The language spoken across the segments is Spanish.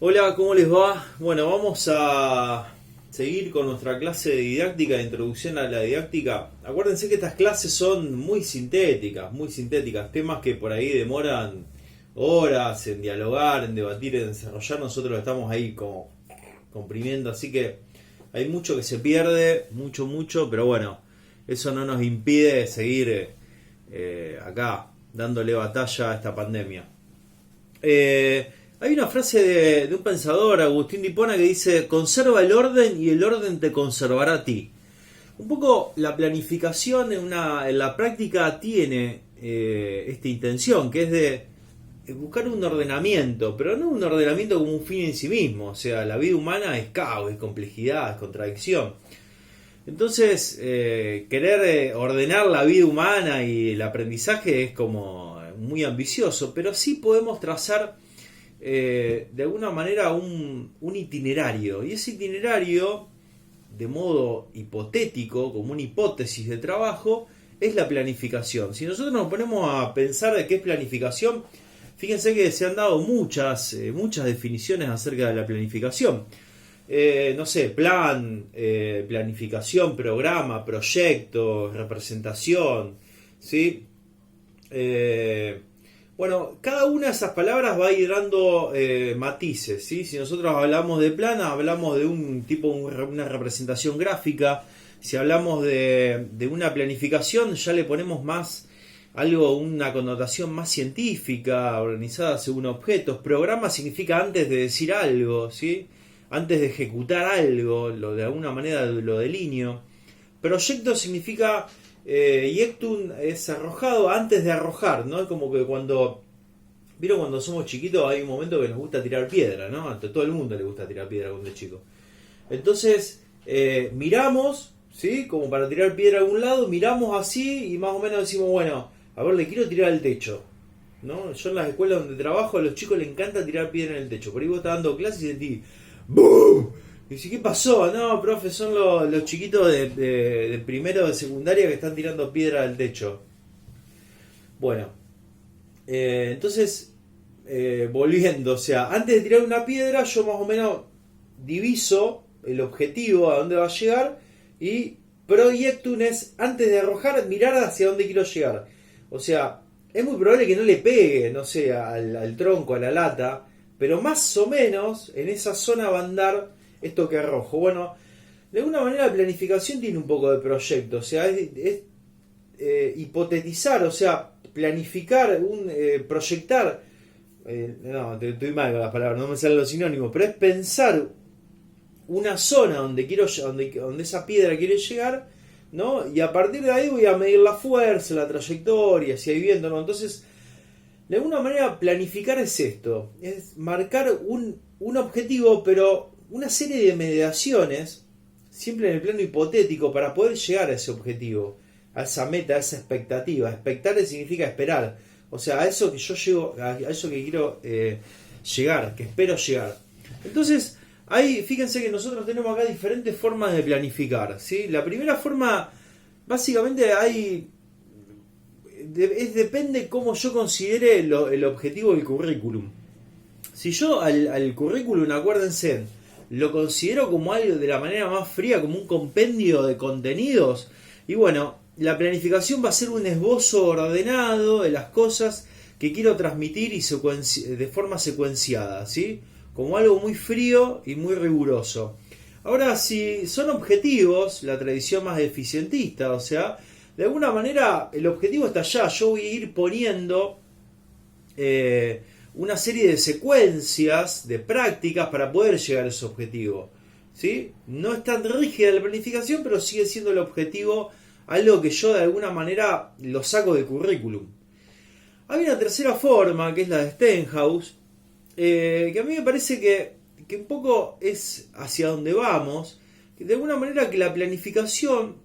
Hola, ¿cómo les va? Bueno, vamos a seguir con nuestra clase de didáctica, de introducción a la didáctica. Acuérdense que estas clases son muy sintéticas, temas que por ahí demoran horas en dialogar, en debatir, en desarrollar. Nosotros estamos ahí como comprimiendo, así que hay mucho que se pierde, mucho, pero bueno, eso no nos impide seguir acá dándole batalla a esta pandemia. Hay una frase de un pensador, Agustín de Hipona, que dice: conserva el orden y el orden te conservará a ti. Un poco la planificación en la práctica tiene esta intención, que es de buscar un ordenamiento, pero no un ordenamiento como un fin en sí mismo. O sea, la vida humana es caos, es complejidad, es contradicción. Entonces, querer ordenar la vida humana y el aprendizaje es como muy ambicioso, pero sí podemos trazar de alguna manera un itinerario. Y ese itinerario, de modo hipotético, como una hipótesis de trabajo, es la planificación. Si nosotros nos ponemos a pensar de qué es planificación, fíjense que se han dado muchas definiciones acerca de la planificación. No sé, plan, planificación, programa, proyecto, representación, ¿sí? Bueno, cada una de esas palabras va a ir dando matices, ¿sí? Si nosotros hablamos de plan, hablamos de un tipo, una representación gráfica. Si hablamos de una planificación, ya le ponemos más algo, una connotación más científica, organizada según objetos. Programa significa antes de decir algo, ¿sí? Antes de ejecutar algo, de alguna manera lo delineo. Proyecto significa Yectun es arrojado antes de arrojar, ¿no? Es como que ¿vieron cuando somos chiquitos hay un momento que nos gusta tirar piedra, ¿no? A todo el mundo le gusta tirar piedra cuando es chico. Entonces, miramos, ¿sí? Como para tirar piedra a algún lado, miramos así y más o menos decimos, bueno, a ver, le quiero tirar al techo, ¿no? Yo en las escuelas donde trabajo a los chicos les encanta tirar piedra en el techo. Por ahí vos estás dando clases y sentís ¡boom! Y dice, ¿qué pasó? No, profe, son los chiquitos de primero de secundaria que están tirando piedra al techo. Bueno, entonces, volviendo, o sea, antes de tirar una piedra, yo más o menos diviso el objetivo a dónde va a llegar y proyectum es, antes de arrojar, mirar hacia dónde quiero llegar. O sea, es muy probable que no le pegue, no sé, al tronco, a la lata, pero más o menos en esa zona va a andar esto que arrojo. Bueno, de alguna manera la planificación tiene un poco de proyecto, o sea, es hipotetizar, o sea, planificar, proyectar, no, estoy mal con las palabras, no me salen los sinónimos, pero es pensar una zona donde esa piedra quiere llegar, ¿no? Y a partir de ahí voy a medir la fuerza, la trayectoria, si hay viento, ¿no? Entonces, de alguna manera planificar es esto, es marcar un objetivo, pero una serie de mediaciones, siempre en el plano hipotético, para poder llegar a ese objetivo, a esa meta, a esa expectativa. Expectar significa esperar, o sea, a eso que yo llego, a eso que quiero llegar, que espero llegar. Entonces, fíjense que nosotros tenemos acá diferentes formas de planificar, ¿sí? La primera forma, básicamente depende cómo yo considere el objetivo del currículum. Si yo al currículum, acuérdense, lo considero como algo de la manera más fría, como un compendio de contenidos, y bueno, la planificación va a ser un esbozo ordenado de las cosas que quiero transmitir y de forma secuenciada, ¿sí? Como algo muy frío y muy riguroso. Ahora, si son objetivos, la tradición más eficientista, o sea, de alguna manera el objetivo está allá, yo voy a ir poniendo una serie de secuencias, de prácticas para poder llegar a ese objetivo, ¿sí? No es tan rígida la planificación, pero sigue siendo el objetivo algo que yo de alguna manera lo saco del currículum. Hay una tercera forma, que es la de Stenhouse, que a mí me parece que un poco es hacia donde vamos, que de alguna manera que la planificación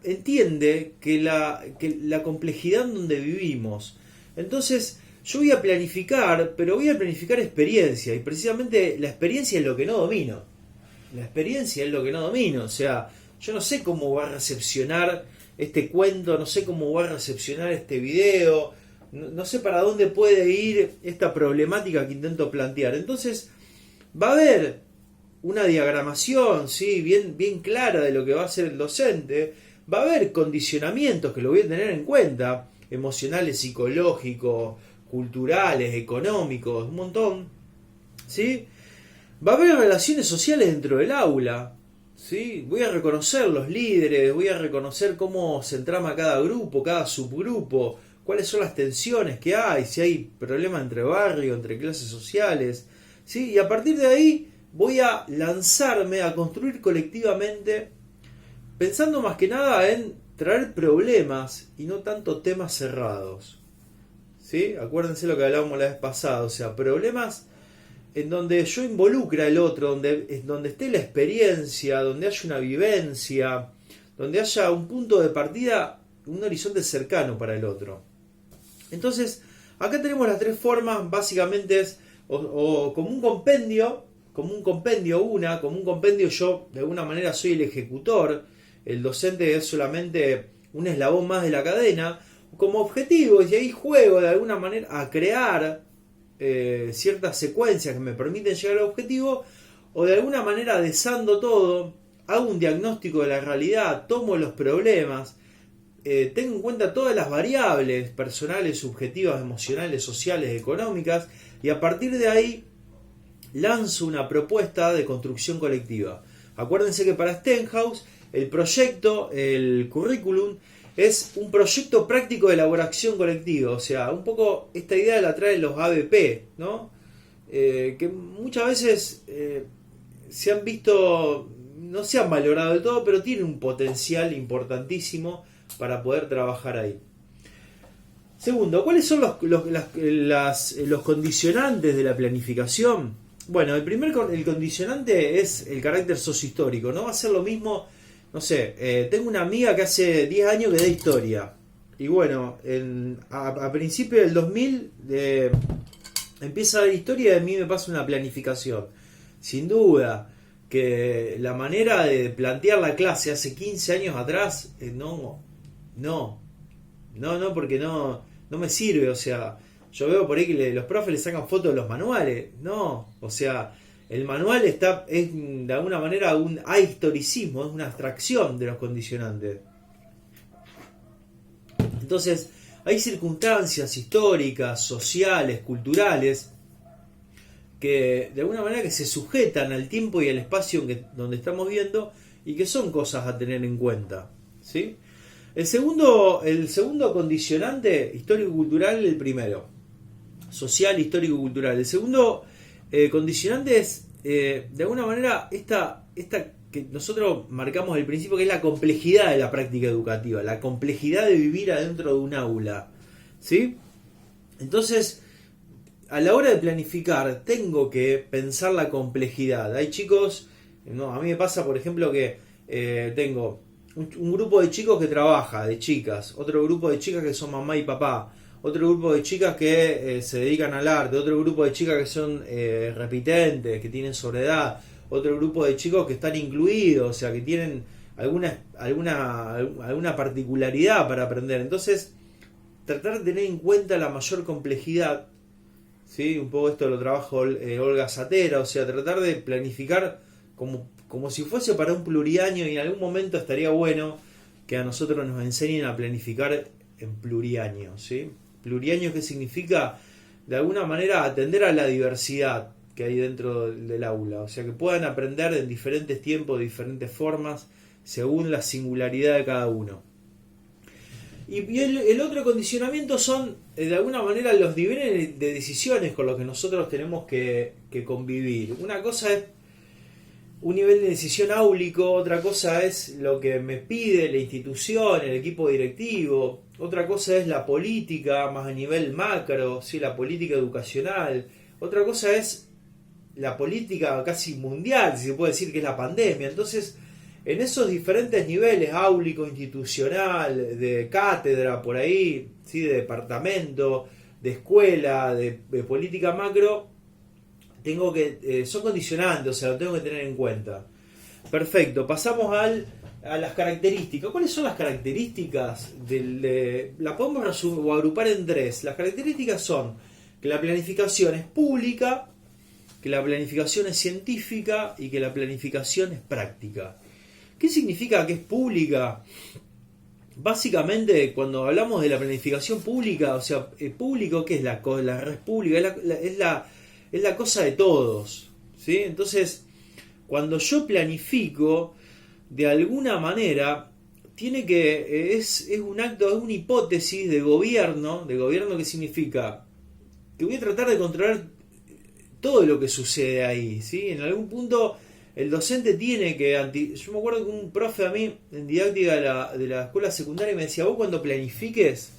entiende que la complejidad en donde vivimos. Entonces yo voy a planificar, pero voy a planificar experiencia, y precisamente la experiencia es lo que no domino. La experiencia es lo que no domino, o sea, yo no sé cómo va a recepcionar este cuento, no sé cómo va a recepcionar este video, no sé para dónde puede ir esta problemática que intento plantear. Entonces, va a haber una diagramación, ¿sí? bien clara de lo que va a hacer el docente. Va a haber condicionamientos que lo voy a tener en cuenta, emocionales, psicológicos, culturales, económicos, un montón, ¿sí? Va a haber relaciones sociales dentro del aula, ¿sí? Voy a reconocer los líderes, voy a reconocer cómo se entrama cada grupo, cada subgrupo, cuáles son las tensiones que hay, si hay problemas entre barrios, entre clases sociales, ¿sí? Y a partir de ahí voy a lanzarme a construir colectivamente, pensando más que nada en traer problemas y no tanto temas cerrados, ¿sí? Acuérdense lo que hablábamos la vez pasada, o sea, problemas en donde yo involucre al otro, donde esté la experiencia, donde haya una vivencia, donde haya un punto de partida, un horizonte cercano para el otro. Entonces, acá tenemos las tres formas, básicamente es o como un compendio, yo de alguna manera soy el ejecutor, el docente es solamente un eslabón más de la cadena, como objetivo, y ahí juego de alguna manera a crear ciertas secuencias que me permiten llegar al objetivo, o de alguna manera desando todo, hago un diagnóstico de la realidad, tomo los problemas, tengo en cuenta todas las variables personales, subjetivas, emocionales, sociales, económicas, y a partir de ahí lanzo una propuesta de construcción colectiva. Acuérdense que para Stenhouse el proyecto, el currículum, es un proyecto práctico de elaboración colectiva. O sea, un poco esta idea la traen los ABP, ¿no? Que muchas veces se han visto, no se han valorado del todo, pero tienen un potencial importantísimo para poder trabajar ahí. Segundo, ¿cuáles son los condicionantes de la planificación? Bueno, el condicionante es el carácter sociohistórico. No va a ser lo mismo, no sé, tengo una amiga que hace 10 años que da historia. Y bueno, a principios del 2000 empieza a dar historia y a mí me pasa una planificación. Sin duda que la manera de plantear la clase hace 15 años atrás, no, porque no me sirve. O sea, yo veo por ahí que los profes le sacan fotos de los manuales. No, o sea, el manual es de alguna manera un ahistoricismo, es una abstracción de los condicionantes. Entonces, hay circunstancias históricas, sociales, culturales, que de alguna manera que se sujetan al tiempo y al espacio donde estamos viendo y que son cosas a tener en cuenta, ¿sí? El segundo condicionante histórico-cultural, el primero. Social, histórico-cultural. El segundo condicionante es, de alguna manera, esta que nosotros marcamos al principio, que es la complejidad de la práctica educativa, la complejidad de vivir adentro de un aula, ¿sí? Entonces, a la hora de planificar, tengo que pensar la complejidad. Hay chicos, a mí me pasa, por ejemplo, que tengo un grupo de chicos que trabaja, de chicas, otro grupo de chicas que son mamá y papá, otro grupo de chicas que se dedican al arte, otro grupo de chicas que son repitentes, que tienen soledad, otro grupo de chicos que están incluidos, o sea, que tienen alguna particularidad para aprender. Entonces, tratar de tener en cuenta la mayor complejidad, ¿sí? Un poco esto lo trabaja Olga Satera, o sea, tratar de planificar como si fuese para un pluriaño, y en algún momento estaría bueno que a nosotros nos enseñen a planificar en pluriaño, ¿sí? Pluriaño, que significa de alguna manera atender a la diversidad que hay dentro del aula, o sea, que puedan aprender en diferentes tiempos, de diferentes formas, según la singularidad de cada uno. Y el otro condicionamiento son, de alguna manera, los niveles de decisiones con los que nosotros tenemos que convivir. Una cosa es un nivel de decisión áulico, otra cosa es lo que me pide la institución, el equipo directivo, otra cosa es la política más a nivel macro, ¿sí? La política educacional, otra cosa es la política casi mundial, si se puede decir, que es la pandemia. Entonces, en esos diferentes niveles, áulico, institucional, de cátedra por ahí, ¿sí? De departamento, de escuela, de política macro, son condicionantes, o sea, lo tengo que tener en cuenta. Perfecto, pasamos a a las características. ¿Cuáles son las características la podemos resumir o agrupar en tres? Las características son que la planificación es pública, que la planificación es científica y que la planificación es práctica. ¿Qué significa que es pública? Básicamente, cuando hablamos de la planificación pública, o sea, público, ¿qué es la red pública? Es la cosa de todos, ¿sí? Entonces, cuando yo planifico, de alguna manera, tiene que es un acto, es una hipótesis de gobierno que significa que voy a tratar de controlar todo lo que sucede ahí, ¿sí? En algún punto el docente tiene que... Yo me acuerdo que un profe a mí, en didáctica de la escuela secundaria, me decía, vos cuando planifiques,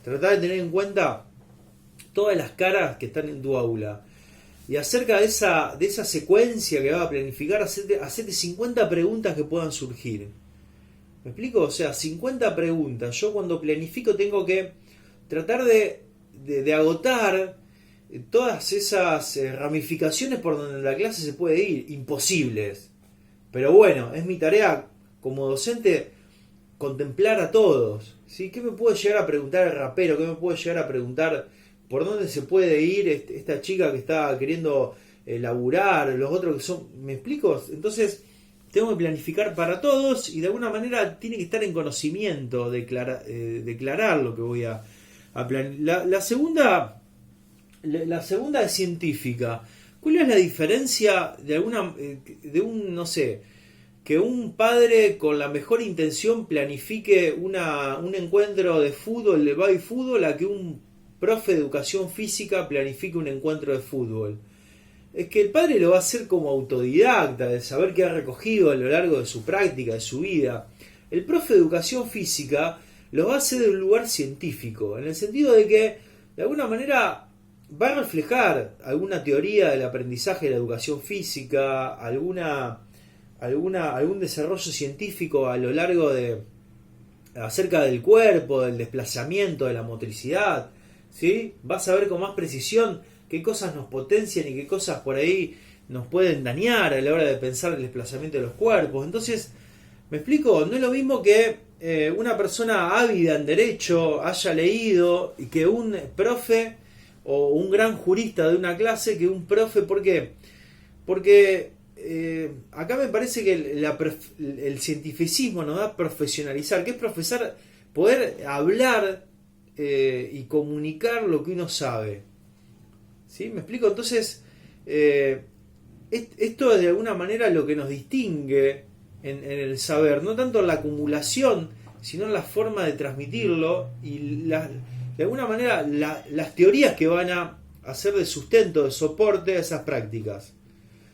tratá de tener en cuenta todas las caras que están en tu aula. Y acerca de esa secuencia que vas a planificar, hacete 50 preguntas que puedan surgir. ¿Me explico? O sea, 50 preguntas. Yo cuando planifico tengo que tratar de agotar todas esas ramificaciones por donde la clase se puede ir. Imposibles. Pero bueno, es mi tarea como docente contemplar a todos, ¿sí? ¿Qué me puede llegar a preguntar el rapero? ¿Qué me puede llegar a preguntar por dónde se puede ir esta chica que está queriendo laburar? Los otros que son... ¿Me explico? Entonces tengo que planificar para todos y de alguna manera tiene que estar en conocimiento, declarar lo que voy a planificar. La segunda es científica. ¿Cuál es la diferencia de un, no sé, que un padre con la mejor intención planifique un encuentro de fútbol, de baby fútbol, a que un profe de educación física planifique un encuentro de fútbol? Es que el padre lo va a hacer como autodidacta, de saber qué ha recogido a lo largo de su práctica, de su vida. El profe de educación física lo va a hacer de un lugar científico, en el sentido de que, de alguna manera, va a reflejar alguna teoría del aprendizaje de la educación física, algún desarrollo científico a lo largo acerca del cuerpo, del desplazamiento, de la motricidad, ¿sí? Va a saber con más precisión qué cosas nos potencian y qué cosas por ahí nos pueden dañar a la hora de pensar el desplazamiento de los cuerpos. Entonces, ¿me explico? No es lo mismo que una persona ávida en derecho haya leído y que un profe o un gran jurista de una clase que un profe. ¿Por qué? Porque acá me parece que el cientificismo nos da a profesionalizar, que es poder hablar y comunicar lo que uno sabe. ¿Sí? ¿Me explico? Entonces, esto es de alguna manera lo que nos distingue en el saber, no tanto la acumulación, sino la forma de transmitirlo y de alguna manera las teorías que van a hacer de sustento, de soporte a esas prácticas.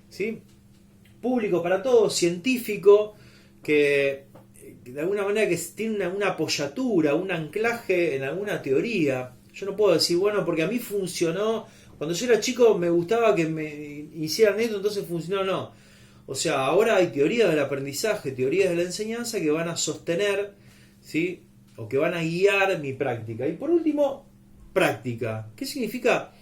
¿Sí? Público para todos, científico, que de alguna manera que tiene una apoyatura, un anclaje en alguna teoría. Yo no puedo decir, bueno, porque a mí funcionó, cuando yo era chico me gustaba que me hicieran esto, entonces funcionó. No. O sea, ahora hay teorías del aprendizaje, teorías de la enseñanza que van a sostener, ¿sí?, o que van a guiar mi práctica. Y por último, práctica. ¿Qué significa?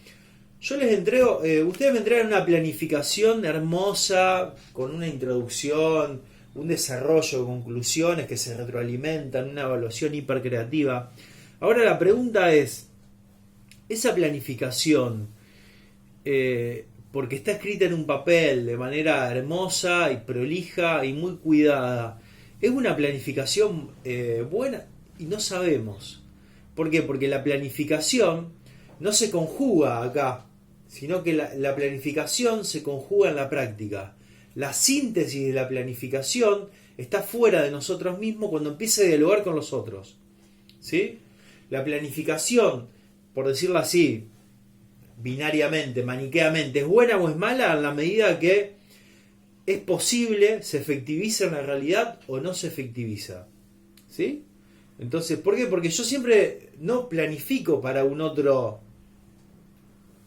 Yo les entrego, ustedes me entregan una planificación hermosa, con una introducción, un desarrollo, conclusiones que se retroalimentan, una evaluación hipercreativa. Ahora la pregunta es, esa planificación, porque está escrita en un papel de manera hermosa y prolija y muy cuidada, ¿es una planificación buena? Y no sabemos. ¿Por qué? Porque la planificación no se conjuga acá, sino que la planificación se conjuga en la práctica. La síntesis de la planificación está fuera de nosotros mismos cuando empieza a dialogar con los otros. ¿Sí? La planificación, por decirlo así, binariamente, maniqueamente, ¿es buena o es mala en la medida que es posible, se efectiviza en la realidad o no se efectiviza? ¿Sí? Entonces, ¿por qué? Porque yo siempre no planifico para un otro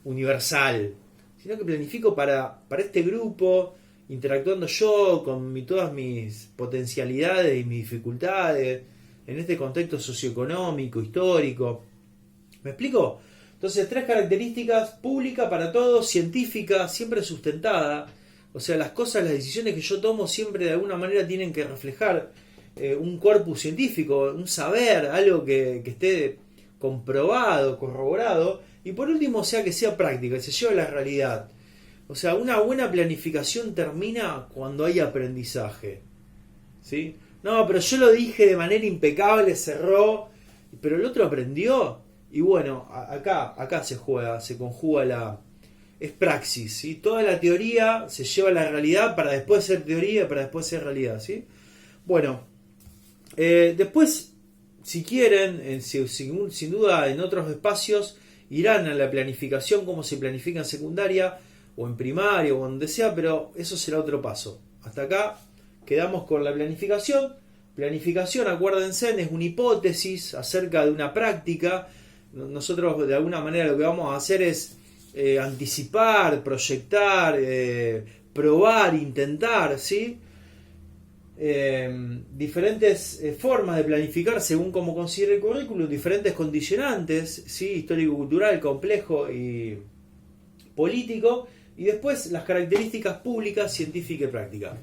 universal, sino que planifico para este grupo, interactuando yo con todas mis potencialidades y mis dificultades, en este contexto socioeconómico, histórico. ¿Me explico? Entonces, 3 características: pública para todos, científica, siempre sustentada. O sea, las cosas, las decisiones que yo tomo siempre de alguna manera tienen que reflejar un corpus científico, un saber, algo que esté comprobado, corroborado, y por último, que sea práctica, que se lleve a la realidad. O sea, una buena planificación termina cuando hay aprendizaje. ¿Sí? No, pero yo lo dije de manera impecable, cerró, pero el otro aprendió. Y bueno, acá se juega, se conjuga es praxis, ¿sí? Toda la teoría se lleva a la realidad para después ser teoría, para después ser realidad, ¿sí? Bueno, después, si quieren, sin duda en otros espacios irán a la planificación, cómo se planifica en secundaria o en primaria o donde sea, pero eso será otro paso. Hasta acá quedamos con la planificación. Planificación, acuérdense, es una hipótesis acerca de una práctica. Nosotros de alguna manera lo que vamos a hacer es anticipar, proyectar, probar, intentar, ¿sí? Diferentes formas de planificar según cómo considere el currículum, diferentes condicionantes, ¿sí? Histórico-cultural, complejo y político, y después las características públicas, científica y práctica.